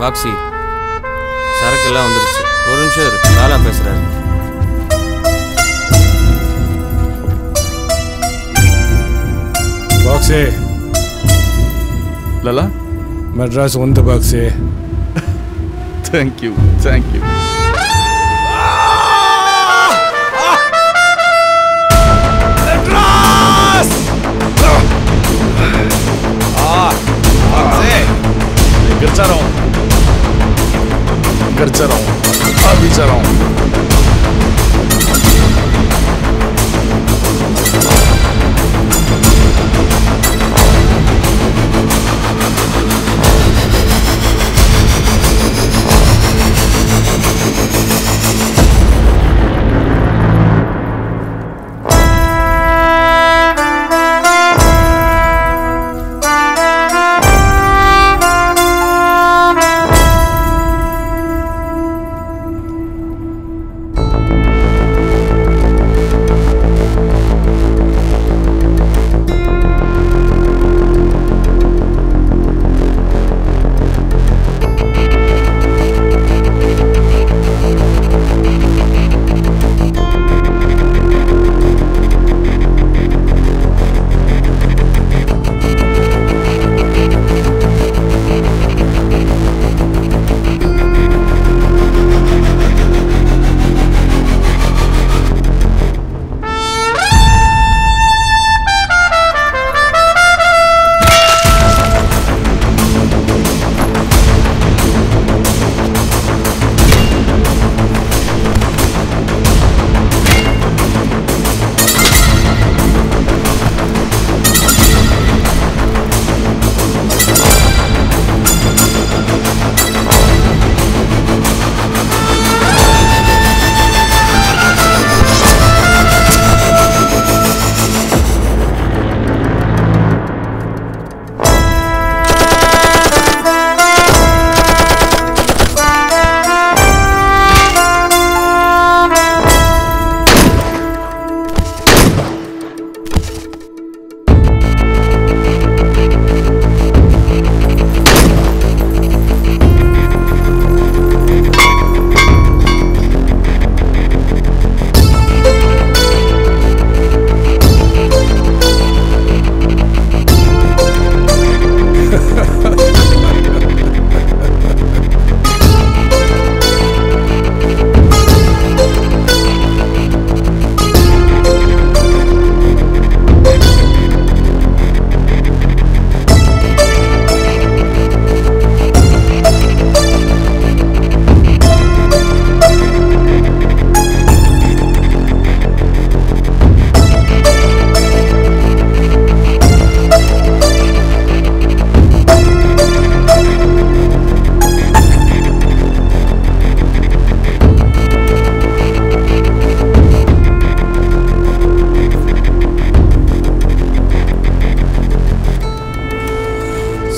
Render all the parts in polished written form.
பாக்ஸி சரக்கு எல்லாம் வந்துருச்சு. ஒரு நிமிஷம் இரு, காலா பேசுறாரு. பாக்ஸி லலா மெட்ராஸ் வந்து பாக்ஸி. Thank you thank you. घर रहा हूँ अभी चल रहा हूँ।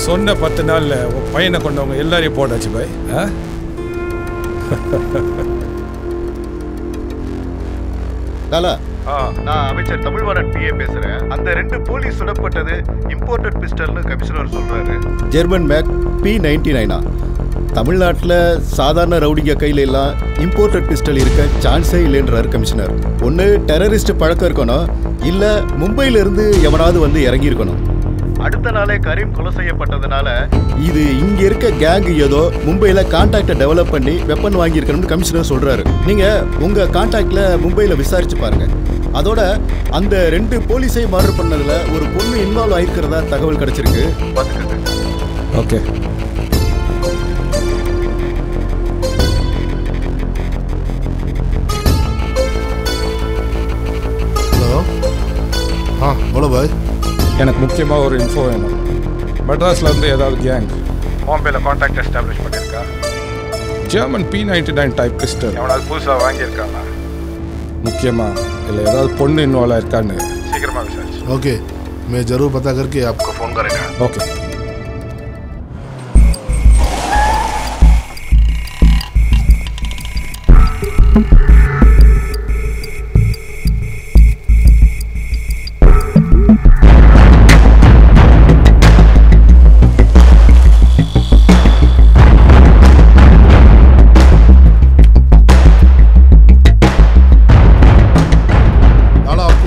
சொன்ன 10 நாள்ல உன் பையனை கொண்டவங்க எல்லாரையும் போட்டாச்சு பாய். நான் அமைச்சர் தமிழ்வாணன் பிஏ பேசுறேன். அந்த 2 போலீஸ் சுடப்பட்டது இம்போர்ட்டட் பிஸ்டல்னு கமிஷனர் சொல்றாரு. ஜெர்மன் மேக் P99 தமிழ்நாட்டில் சாதாரண ரவுடிங்க கையில எல்லாம் இம்போர்ட்டட் பிஸ்டல் இருக்க சான்ஸே இல்லைன்றாரு கமிஷனர். ஒன்று டெரரிஸ்ட் பழக்கம் இருக்கணும், இல்லை மும்பையிலிருந்து எவனாவது வந்து இறங்கி இருக்கணும். அடுத்த நாளே கரீம் கொலை செய்யப்பட்டதுனால இது இங்க இருக்க கேங் ஏதோ மும்பையில கான்டாக்டை டெவலப் பண்ணி வெப்பன் வாங்கி இருக்கணும்னு கமிஷனர் சொல்றாரு. நீங்க உங்க கான்டாக்ட்ல மும்பையில விசாரிச்சு பாருங்க. அதோட அந்த 2 போலீஸையும் மர்டர் பண்ணதுல ஒரு பொண்ணு இன்வால்வ் ஆயிருக்கிறதா தகவல் கிடைச்சிருக்கு. Okay hello. बोलो भाई. எனக்கு முக்கியமாக ஒரு இன்ஃபோ வேணும். மெட்ராஸில் இருந்து ஏதாவது கேங் பாம்பேல கான்டாக்ட் எஸ்டாப்ளிஷ் பண்ணியிருக்கா? ஜெர்மன் P99 டைப் பிஸ்டல் எவனாவது புதுசாக வாங்கியிருக்காங்க? முக்கியமாக இல்லை ஏதாவது பொண்ணு இன்வால்வ் ஆயிருக்கான்னு சீக்கிரமாக விசாரிச்சு. ओके मैं ज़रूर पता करके आपको फ़ोन करेगा. ஓகே.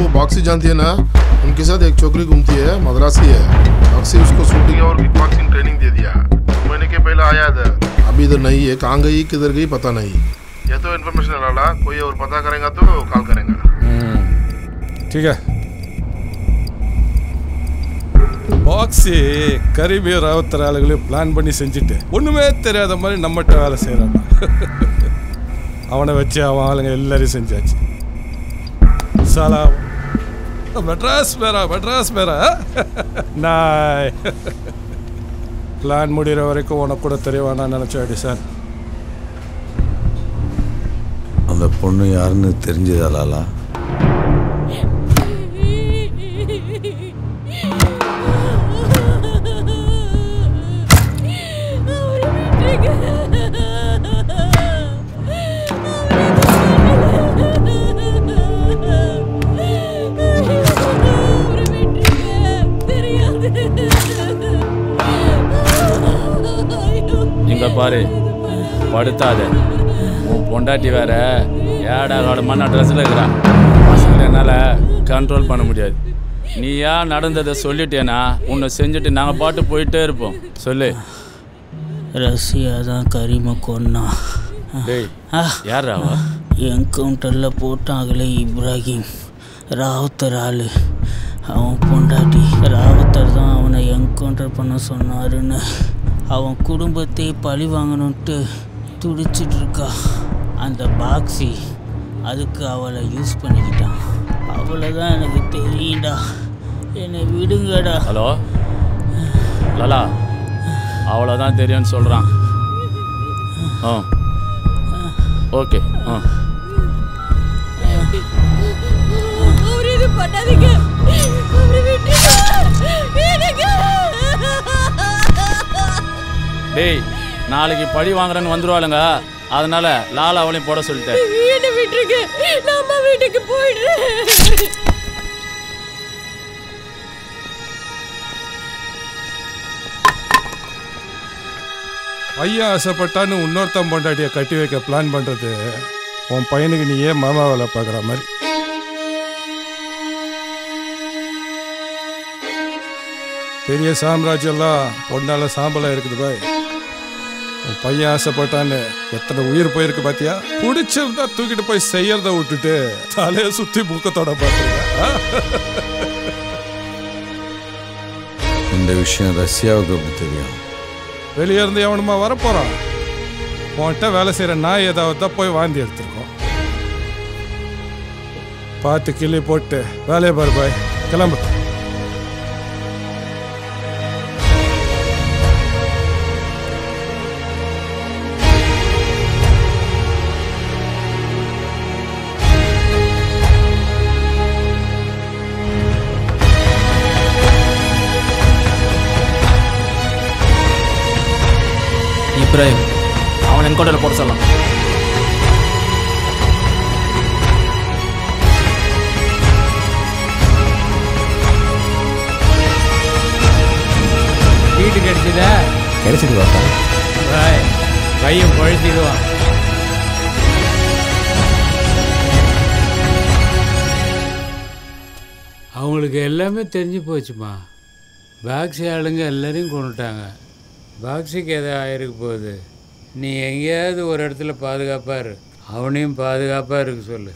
वो बॉक्सी जानती है ना, उनके साथ एक छोकरी घूमती है, मद्रासी है। बॉक्सी उसको शूटिंग और किक बॉक्सिंग ट्रेनिंग दे दिया। 2 महीने के पहले आया इधर, अभी इधर नहीं है। कहाँ गई किधर गई पता नहीं। ये तो इन्फॉर्मेशन डाला, कोई और पता करेगा तो कॉल करेगा। ठीक है। பாக்ஸி கரிபிய ராவுத்தர் ஆளுகளையும் பிளான் பண்ணி செஞ்சுட்டு ஒன்றுமே தெரியாத மாதிரி நம்மகிட்ட வேலை செய்கிறான். அவனை வச்சு அவன் ஆளுங்க எல்லாரையும் செஞ்சாச்சு. சாலா மெட்ராஸ் மேரா நாய் பிளான் முடிகிற வரைக்கும் உனக்கு கூட தெரியவானா நினச்சாடி சார். அந்த பொண்ணு யாருன்னு தெரிஞ்சதாலா? இங்க பாரு, படுத்தாத. உன் பொண்டாட்டி வேற ஏடா மண்ணா ட்ரெஸ்ஸில் இருக்கிறான். பசங்களை என்னால் கண்ட்ரோல் பண்ண முடியாது. நீ ஏன் நடந்ததை சொல்லிட்டேனா உன்னை செஞ்சுட்டு நாங்கள் பாட்டு போயிட்டே இருப்போம். சொல்லு. ரஷ்யா தான் கரிமை கொன்னா. யார் ராவா? என்கவுண்டரில் போட்டாங்களே இப்ராஹிம், ராவுத்தர் ஆள். அவன் பொண்டாட்டி ராவுத்தர் தான் அவனை என்கவுண்டர் பண்ண சொன்னாருன்னு அவன் குடும்பத்தை பழி வாங்கணுன்ட்டு துடிச்சிட்டு இருக்கா. அந்த பாக்ஸி அதுக்கு அவளை யூஸ் பண்ணிக்கிட்டான். அவ்வளோதான் எனக்கு தெரியும்டா. என்னை விடுங்கடா. ஹலோ லலா, அவ்வளோதான் தெரியும்னு சொல்கிறான். ஓகே. டேய், நாளைக்கு பழி வாங்குறேன்னு வந்துருவாளுங்க. அதனால லாலா அவளையும் போட சொல்லிட்டேன். வீட்டுக்கு போயிடுறேன். பையன் ஆசைப்பட்டான்னு இன்னொருத்தன் பொண்டாட்டியை கட்டி வைக்க பிளான் பண்ணுறது உன் பையனுக்கு நீ ஏன் மாமா வேலை பார்க்குற மாதிரி. பெரிய சாம்ராஜ்யம்லாம் பொண்ணால சாம்பலாக இருக்குது பாய். உன் பையன் ஆசைப்பட்டான்னு எத்தனை உயிர் போயிருக்கு பார்த்தியா? பிடிச்சிருந்தா தூக்கிட்டு போய் செய்யறத விட்டுட்டு தலையை சுற்றி முக்கத்தோட பார்த்துருக்க. இந்த விஷயம் ரஷ்யாவுக்கு எப்படி தெரியும்? வெளியே இருந்து எவனுமா வரப்போகிறான்? உன்கிட்ட வேலை செய்கிற நாய் ஏதாவது தான் போய் வாந்தி எடுத்துருக்கோம். பார்த்து கிள்ளி போட்டு வேலையை பாரு பாய். கிளம்பு. இப்ராஹிம், அவன் என்கவுண்டரில் போட சொல்லலாம். வீட்டு கிடைச்சதா? கிடைச்சிட்டு வாப்பா. பையன் பழுத்திடுவான். அவங்களுக்கு எல்லாமே தெரிஞ்சு போச்சுமா. பாக்ஸி ஆளுங்க எல்லாரையும் கொண்டுட்டாங்க. பாக்ஸிக்கு எதாவது ஆயிருக்கு போகுது. நீ எங்கேயாவது ஒரு இடத்துல பாதுகாப்பாக இரு. அவனையும் பாதுகாப்பாக இருக்கு சொல்லு.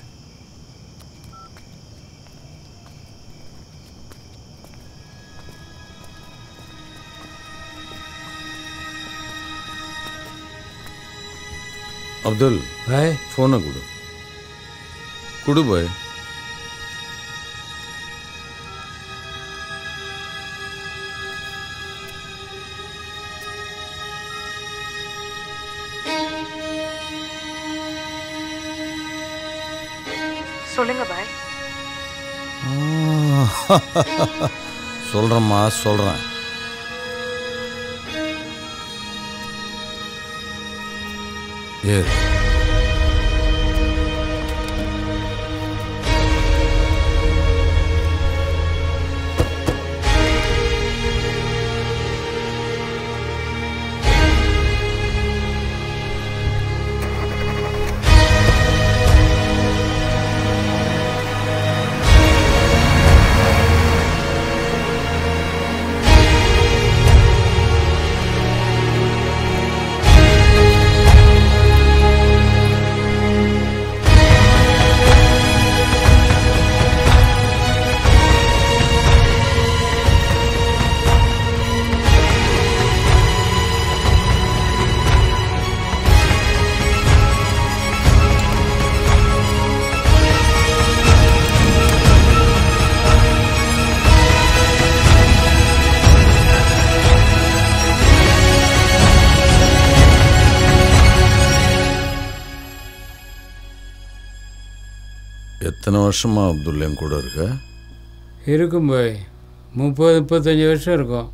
அப்துல் பாய், ஃபோனை கொடு பாய். சொல்லுங்க பாய். சொல்கிறேம்மா, சொல்கிறேன். ஏ எத்தனை வருஷமாக அப்துல் என் கூட இருக்க? இருக்கும் பாய், 30-35 வருஷம் இருக்கும்.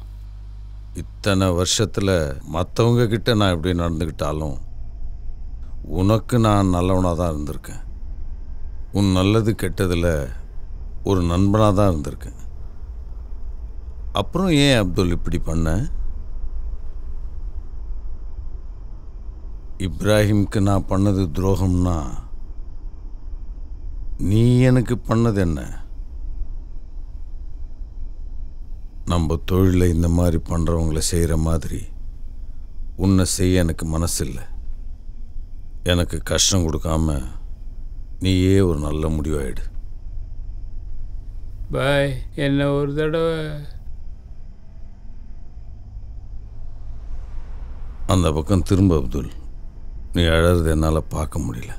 இத்தனை வருஷத்தில் மற்றவங்க கிட்ட நான் எப்படி நடந்துக்கிட்டாலும் உனக்கு நான் நல்லவனாக தான் இருந்திருக்கேன். உன் நல்லது கெட்டதில் ஒரு நண்பனாக தான் இருந்திருக்கேன். அப்புறம் ஏன் அப்துல் இப்படி பண்ண? இப்ராஹிம்க்கு நான் பண்ணது துரோகம்னா நீ எனக்கு பண்ணது என்ன? நம்ம தொழிலை இந்த மாதிரி பண்ணுறவங்கள செய்கிற மாதிரி உன்னை செய்ய எனக்கு மனசு இல்லை. எனக்கு கஷ்டம் கொடுக்காம நீயே ஒரு நல்ல முடிவாயிடு. பாய், என்ன ஒரு தடவை அந்த பக்கம் திரும்ப அப்துல். நீ அழறது என்னால் பார்க்க முடியல.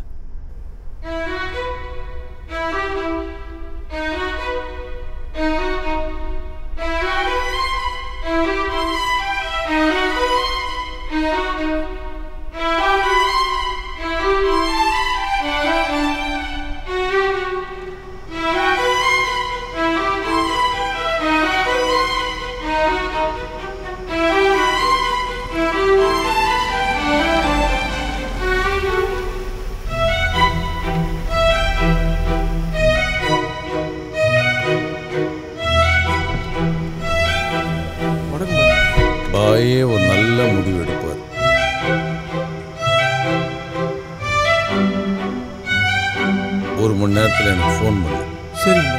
பாயே ஒரு நல்ல முடிவு எடுப்பார். ஒரு மணி நேரத்தில் எனக்கு ஃபோன் பண்ணு. சரிங்க.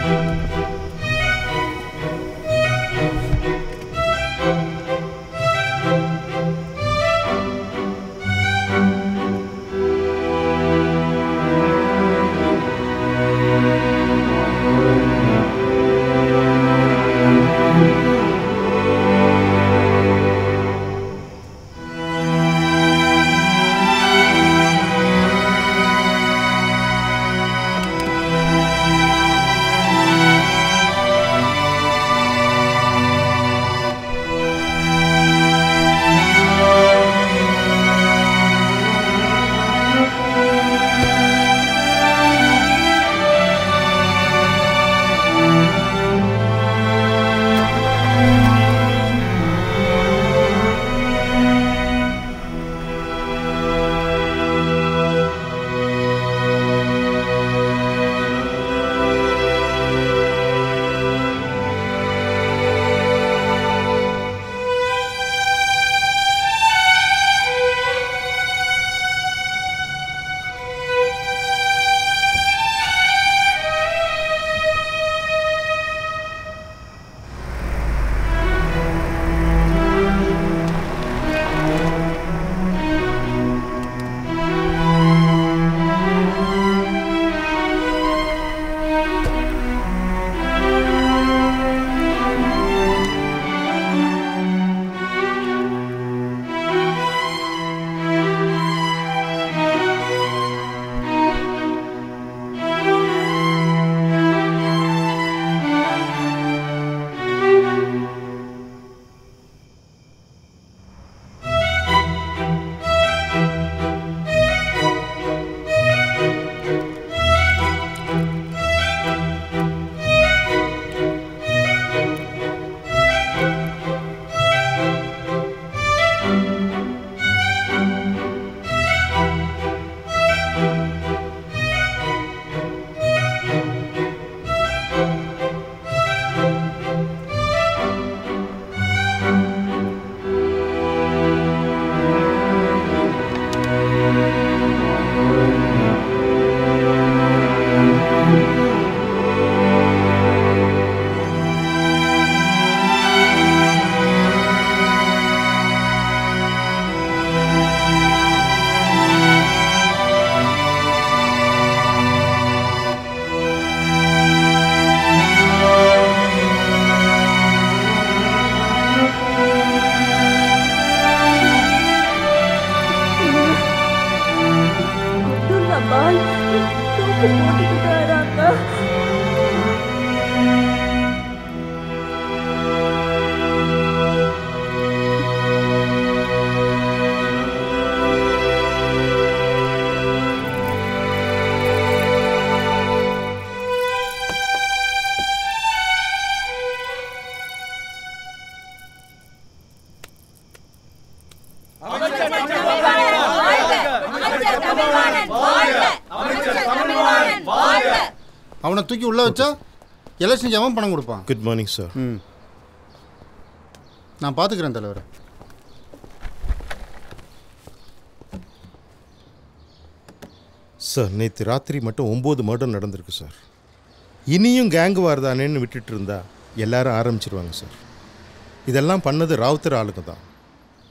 தூக்கி உள்ளே வச்சா எலெக்ஷன் ஜாமம் பணம் கொடுப்பான். Good morning sir. நான் பார்த்துக்கிறேன் தலைவர். சார் நேற்று ராத்திரி மட்டும் 9 மர்டர் நடந்திருக்கு சார். இனியும் கேங்கு வார்தானேன்னு விட்டுட்டு இருந்தா எல்லாரும் ஆரம்பிச்சிருவாங்க சார். இதெல்லாம் பண்ணது ராவுத்தர் ஆளுங்க தான்.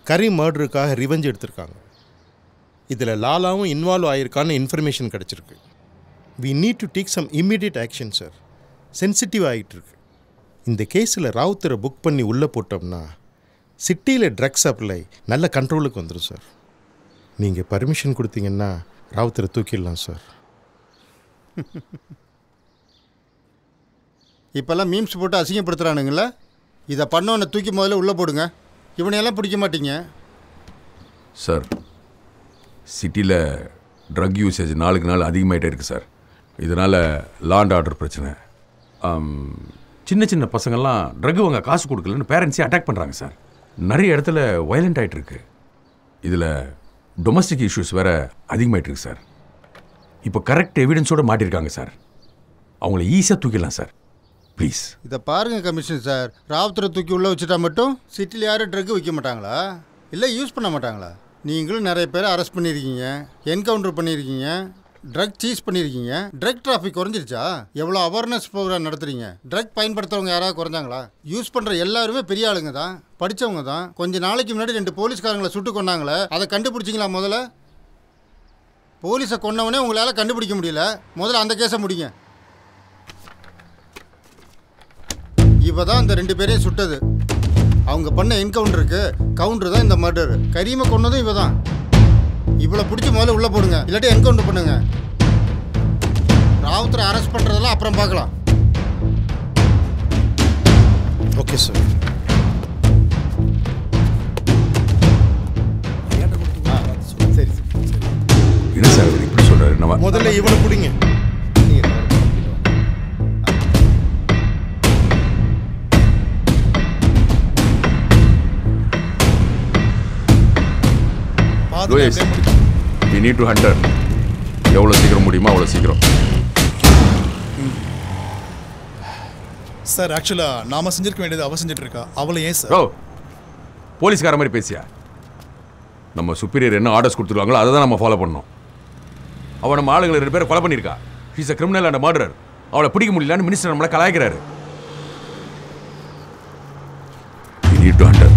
கரீம் மர்டருக்காக ரிவெஞ்ச் எடுத்திருக்காங்க. இதில் லாலாவும் இன்வால்வ் ஆகியிருக்கான்னு இன்ஃபர்மேஷன் கிடச்சிருக்கு. We need to take some immediate action sir. Sensitive ஆகிட்டு இருக்கு. இந்த கேஸில் ராவுத்தரை புக் பண்ணி உள்ளே போட்டோம்னா சிட்டியில் ட்ரக்ஸ் சப்ளை நல்ல கண்ட்ரோலுக்கு வந்துடும் சார். நீங்கள் பர்மிஷன் கொடுத்தீங்கன்னா ராவுத்தரை தூக்கிடலாம் சார். இப்போல்லாம் மீம்ஸ் போட்டு அசிங்கப்படுத்துகிறானுங்கள. இதை பண்ணவனை தூக்கி முதல்ல உள்ளே போடுங்க. இவனையெல்லாம் பிடிக்க மாட்டீங்க சார். சிட்டியில் ட்ரக் யூசேஜ் நாளுக்கு நாள் அதிகமாகிட்டே இருக்குது சார். இதனால் லா அண்ட் ஆர்டர் பிரச்சனை. சின்ன சின்ன பசங்கள்லாம் ட்ரக் வாங்க காசு கொடுக்கலன்னு பேரண்ட்ஸே அட்டாக் பண்ணுறாங்க சார். நிறைய இடத்துல வயலண்ட் ஆகிட்டுருக்கு. இதில் டொமஸ்டிக் இஷ்யூஸ் வேறு அதிகமாகிட்டுருக்கு சார். இப்போ கரெக்ட் எவிடன்ஸோடு மாட்டியிருக்காங்க சார். அவங்கள ஈஸியாக தூக்கிடலாம் சார். ப்ளீஸ் இதை பாருங்கள் கமிஷனர் சார். ராவுத்தரை தூக்கி உள்ளே வச்சுட்டா மட்டும் சிட்டியில் யாரும் ட்ரக் விற்க மாட்டாங்களா? இல்லை யூஸ் பண்ண மாட்டாங்களா? நீங்களும் நிறைய பேரை அரெஸ்ட் பண்ணியிருக்கீங்க, என்கவுண்டர் பண்ணியிருக்கீங்க, ட்ரக் சீஸ் பண்ணியிருக்கீங்க. ட்ரக் டிராஃபிக் குறைஞ்சிருச்சா? எவ்வளோ அவேர்னஸ் ப்ரோக்ராம் நடத்துறீங்க? ட்ரக் பயன்படுத்துறவங்க யாராவது குறைஞ்சாங்களா? யூஸ் பண்ணுற எல்லாருமே பெரிய ஆளுங்க தான், படித்தவங்க தான். கொஞ்சம் நாளைக்கு முன்னாடி 2 போலீஸ்காரங்களை சுட்டு கொண்டாங்களே, அதை கண்டுபிடிச்சிங்களா? முதல்ல போலீஸை கொன்னவனே உங்களால் கண்டுபிடிக்க முடியல. முதல்ல அந்த கேஸை முடிங்க. இப்போ தான் இந்த 2 பேரையும் சுட்டது. அவங்க பண்ண என்கவுண்டருக்கு கவுண்டர் தான் இந்த மர்டர். கரீமை கொன்னதும் இவ தான். இவ்வளோ பிடிச்சி முதல்ல உள்ளே போடுங்க, இல்லாட்டி என்கவுண்டர் பண்ணுங்க. ராவுத்தரை அரெஸ்ட் பண்ணுறதெல்லாம் அப்புறம் பார்க்கலாம். Okay sir. சரி என்ன சார் இப்படி சொல்கிறாரு? நம்ம முதல்ல இவனை பிடிங்க. Luis, we need to hunt her. எவ்வளோ சீக்கிரம் முடியுமோ அவ்வளோ சீக்கிரம். சார் ஆக்சுவலாக நாம செஞ்சிருக்க வேண்டியது அவ செஞ்சுட்டு இருக்கா. அவளை ஏன் சார்? ஓ போலீஸ்கார மாதிரி பேசியா? நம்ம சுப்பீரியர் என்ன ஆர்டர்ஸ் கொடுத்துருவாங்களோ அதை தான் நம்ம ஃபாலோ பண்ணோம். அவள் நம்ம ஆளுங்களை 2 பேரை கொலை பண்ணியிருக்கா. She's a criminal and murderer. அவளை பிடிக்க முடியலன்னு மினிஸ்டர் நம்மளை கலாய்க்கிறாரு. We need to hunt her.